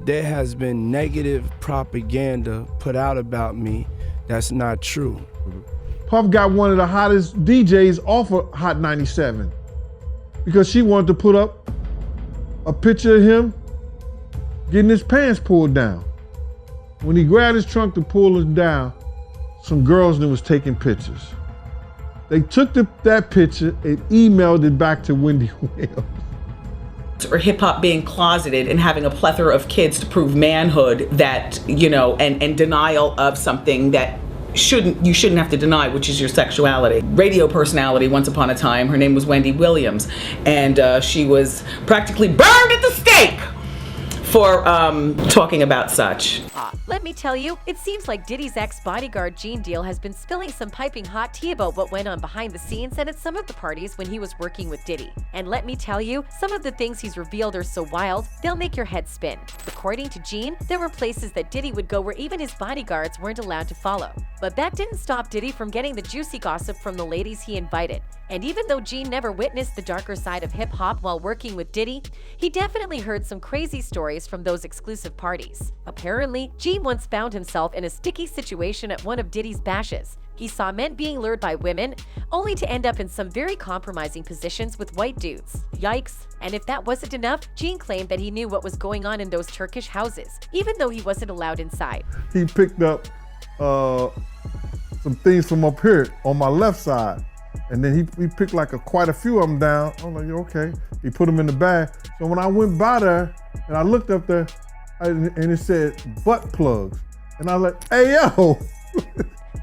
there has been negative propaganda put out about me that's not true. Puff got one of the hottest DJs off of Hot 97 because she wanted to put up a picture of him getting his pants pulled down. When he grabbed his trunk to pull it down, some girls that was taking pictures. They took that picture and emailed it back to Wendy Williams. Or hip hop being closeted and having a plethora of kids to prove manhood that, you know, and denial of something that you shouldn't have to deny, which is your sexuality. Radio personality once upon a time, her name was Wendy Williams, and she was practically burned at the stake for talking about such. Let me tell you, it seems like Diddy's ex-bodyguard Gene Deal has been spilling some piping hot tea about what went on behind the scenes and at some of the parties when he was working with Diddy. And let me tell you, some of the things he's revealed are so wild, they'll make your head spin. According to Gene, there were places that Diddy would go where even his bodyguards weren't allowed to follow. But that didn't stop Diddy from getting the juicy gossip from the ladies he invited. And even though Gene never witnessed the darker side of hip-hop while working with Diddy, he definitely heard some crazy stories from those exclusive parties. Apparently, Gene once found himself in a sticky situation at one of Diddy's bashes. He saw men being lured by women, only to end up in some very compromising positions with white dudes. Yikes. And if that wasn't enough, Gene claimed that he knew what was going on in those Turkish houses, even though he wasn't allowed inside. He picked up some things from up here on my left side. And then he picked like quite a few of them down. I'm like, okay. He put them in the bag. So when I went by there and I looked up there and it said butt plugs. And I was like, hey, yo.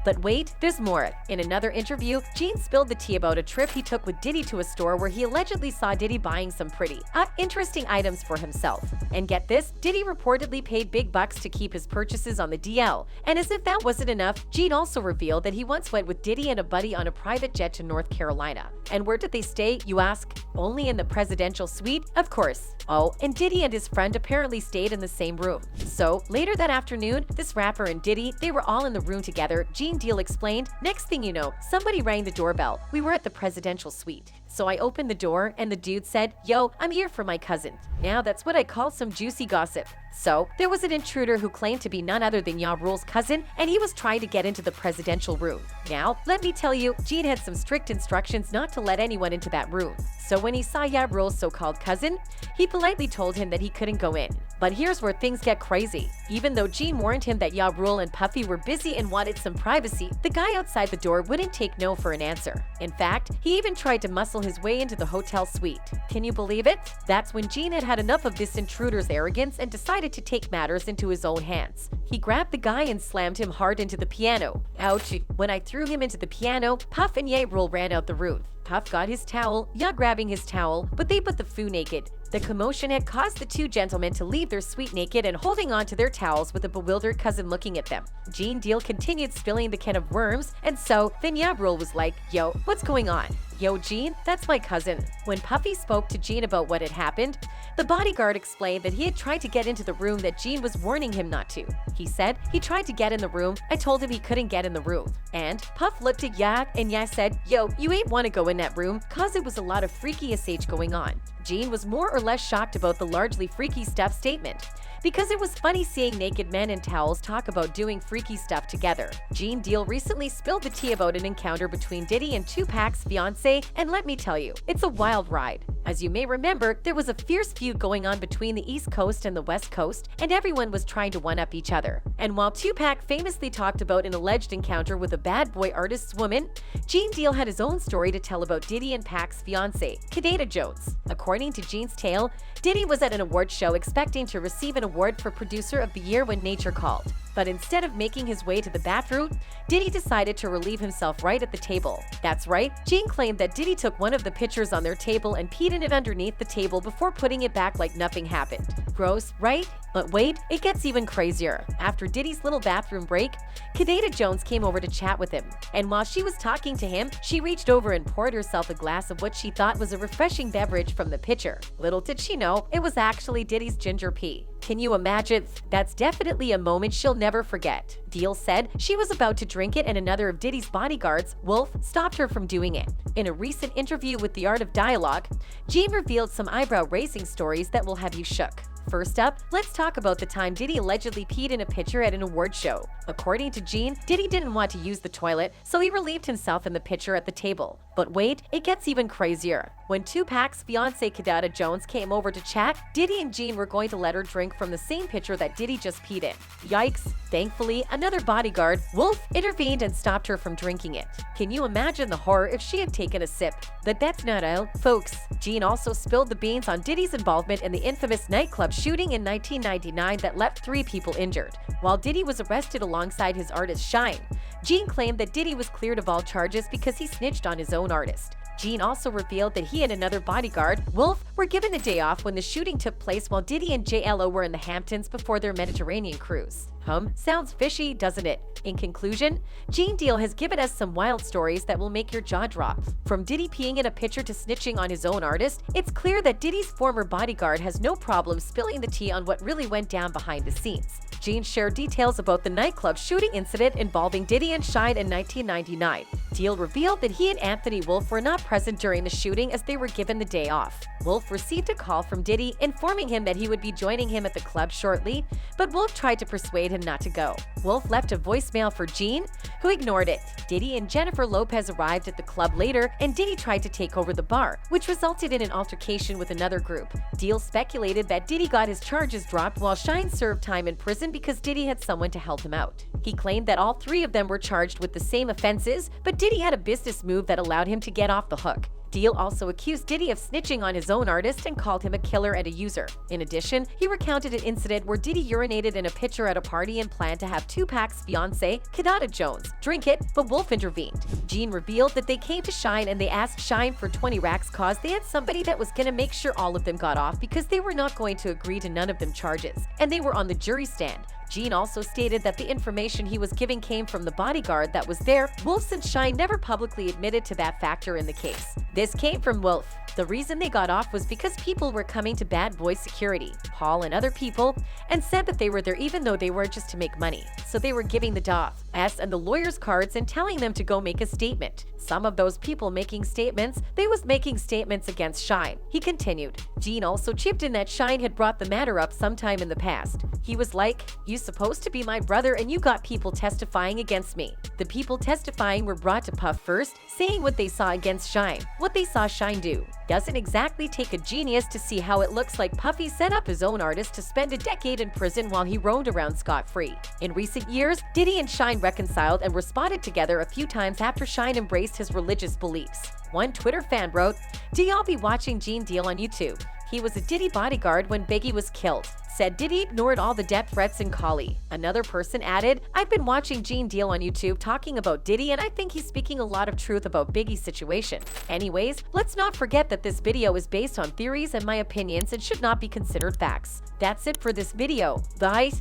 But wait, there's more. In another interview, Gene spilled the tea about a trip he took with Diddy to a store where he allegedly saw Diddy buying some pretty, interesting items for himself. And get this, Diddy reportedly paid big bucks to keep his purchases on the DL. And as if that wasn't enough, Gene also revealed that he once went with Diddy and a buddy on a private jet to North Carolina. And where did they stay, you ask? Only in the presidential suite? Of course. Oh, and Diddy and his friend apparently stayed in the same room. So, later that afternoon, this rapper and Diddy, they were all in the room together. Gene Deal explained, next thing you know, somebody rang the doorbell. We were at the presidential suite. So I opened the door and the dude said, yo, I'm here for my cousin. Now that's what I call some juicy gossip. So there was an intruder who claimed to be none other than Ja Rule's cousin, and he was trying to get into the presidential room. Now, let me tell you, Gene had some strict instructions not to let anyone into that room. So when he saw Ja Rule's so-called cousin, he politely told him that he couldn't go in. But here's where things get crazy. Even though Gene warned him that Ja Rule and Puffy were busy and wanted some privacy, the guy outside the door wouldn't take no for an answer. In fact, he even tried to muscle his way into the hotel suite. Can you believe it? That's when Gene had had enough of this intruder's arrogance and decided to take matters into his own hands. He grabbed the guy and slammed him hard into the piano. Ouch. When I threw him into the piano, Puff and Ja Rule ran out the room. Puff got his towel, Ja grabbing his towel, but they put the foo naked. The commotion had caused the two gentlemen to leave their suite naked and holding on to their towels with a bewildered cousin looking at them. Gene Deal continued spilling the can of worms, and so then Ja Rule was like, yo, what's going on? Yo, Gene, that's my cousin. When Puffy spoke to Gene about what had happened, the bodyguard explained that he had tried to get into the room that Gene was warning him not to. He said he tried to get in the room. I told him he couldn't get in the room. And Puff looked at Ya and Ya said, yo, you ain't want to go in that room cause it was a lot of freaky SH going on. Gene was more or less shocked about the largely freaky stuff statement, because it was funny seeing naked men in towels talk about doing freaky stuff together. Gene Deal recently spilled the tea about an encounter between Diddy and Tupac's fiancée, and let me tell you, it's a wild ride. As you may remember, there was a fierce feud going on between the East Coast and the West Coast, and everyone was trying to one-up each other. And while Tupac famously talked about an alleged encounter with a bad boy artist's woman, Gene Deal had his own story to tell about Diddy and Pac's fiancée, Kadena Jones. According to Gene's tale, Diddy was at an award show expecting to receive an award for Producer of the Year when nature called. But instead of making his way to the bathroom, Diddy decided to relieve himself right at the table. That's right, Gene claimed that Diddy took one of the pitchers on their table and peed in it underneath the table before putting it back like nothing happened. Gross, right? But wait, it gets even crazier. After Diddy's little bathroom break, Kadena Jones came over to chat with him. And while she was talking to him, she reached over and poured herself a glass of what she thought was a refreshing beverage from the pitcher. Little did she know, it was actually Diddy's ginger pee. Can you imagine? That's definitely a moment she'll never forget. Deal said she was about to drink it and another of Diddy's bodyguards, Wolf, stopped her from doing it. In a recent interview with The Art of Dialogue, Jean revealed some eyebrow-raising stories that will have you shook. First up, let's talk about the time Diddy allegedly peed in a pitcher at an award show. According to Jean, Diddy didn't want to use the toilet, so he relieved himself in the pitcher at the table. But wait, it gets even crazier. When Tupac's fiancée Kadada Jones came over to chat, Diddy and Jean were going to let her drink from the same pitcher that Diddy just peed in. Yikes! Thankfully, another bodyguard, Wolf, intervened and stopped her from drinking it. Can you imagine the horror if she had taken a sip? But that's not all, folks. Jean also spilled the beans on Diddy's involvement in the infamous nightclub shooting in 1999 that left 3 people injured. While Diddy was arrested alongside his artist Shine, Jean claimed that Diddy was cleared of all charges because he snitched on his own artist. Jean also revealed that he and another bodyguard, Wolf, were given a day off when the shooting took place while Diddy and J.Lo were in the Hamptons before their Mediterranean cruise. Sounds fishy, doesn't it? In conclusion, Jean Deal has given us some wild stories that will make your jaw drop. From Diddy peeing in a pitcher to snitching on his own artist, it's clear that Diddy's former bodyguard has no problem spilling the tea on what really went down behind the scenes. Jean shared details about the nightclub shooting incident involving Diddy and Shine in 1999. Deal revealed that he and Anthony Wolf were not present during the shooting as they were given the day off. Wolf received a call from Diddy informing him that he would be joining him at the club shortly, but Wolf tried to persuade him not to go. Wolf left a voicemail for Jean, who ignored it. Diddy and Jennifer Lopez arrived at the club later, and Diddy tried to take over the bar, which resulted in an altercation with another group. Deal speculated that Diddy got his charges dropped while Shine served time in prison because Diddy had someone to help him out. He claimed that all 3 of them were charged with the same offenses, but Diddy had a business move that allowed him to get off the hook. Deal also accused Diddy of snitching on his own artist and called him a killer and a user. In addition, he recounted an incident where Diddy urinated in a pitcher at a party and planned to have Tupac's fiancée, Kadada Jones, drink it, but Wolf intervened. Jean revealed that they came to Shine and they asked Shine for 20 racks cause they had somebody that was gonna make sure all of them got off because they were not going to agree to none of them charges, and they were on the jury stand. Jean also stated that the information he was giving came from the bodyguard that was there. Wolf and Shine never publicly admitted to that factor in the case. This came from Wolf. The reason they got off was because people were coming to Bad Boy Security, Paul and other people, and said that they were there even though they were just to make money. So they were giving the DOF, S and the lawyer's cards and telling them to go make a statement. Some of those people making statements, they was making statements against Shine. He continued. Jean also chipped in that Shine had brought the matter up sometime in the past. He was like, "You supposed to be my brother and you got people testifying against me." The people testifying were brought to Puff first, saying what they saw against Shine, what they saw Shine do. Doesn't exactly take a genius to see how it looks like Puffy set up his own artist to spend a decade in prison while he roamed around scot-free. In recent years, Diddy and Shine reconciled and were spotted together a few times after Shine embraced his religious beliefs. One Twitter fan wrote, "Do y'all be watching Jean Deal on YouTube? He was a Diddy bodyguard when Biggie was killed. Said Diddy ignored all the death threats in Cali." Another person added, "I've been watching Jean Deal on YouTube talking about Diddy and I think he's speaking a lot of truth about Biggie's situation." Anyways, let's not forget that this video is based on theories and my opinions and should not be considered facts. That's it for this video. Bye!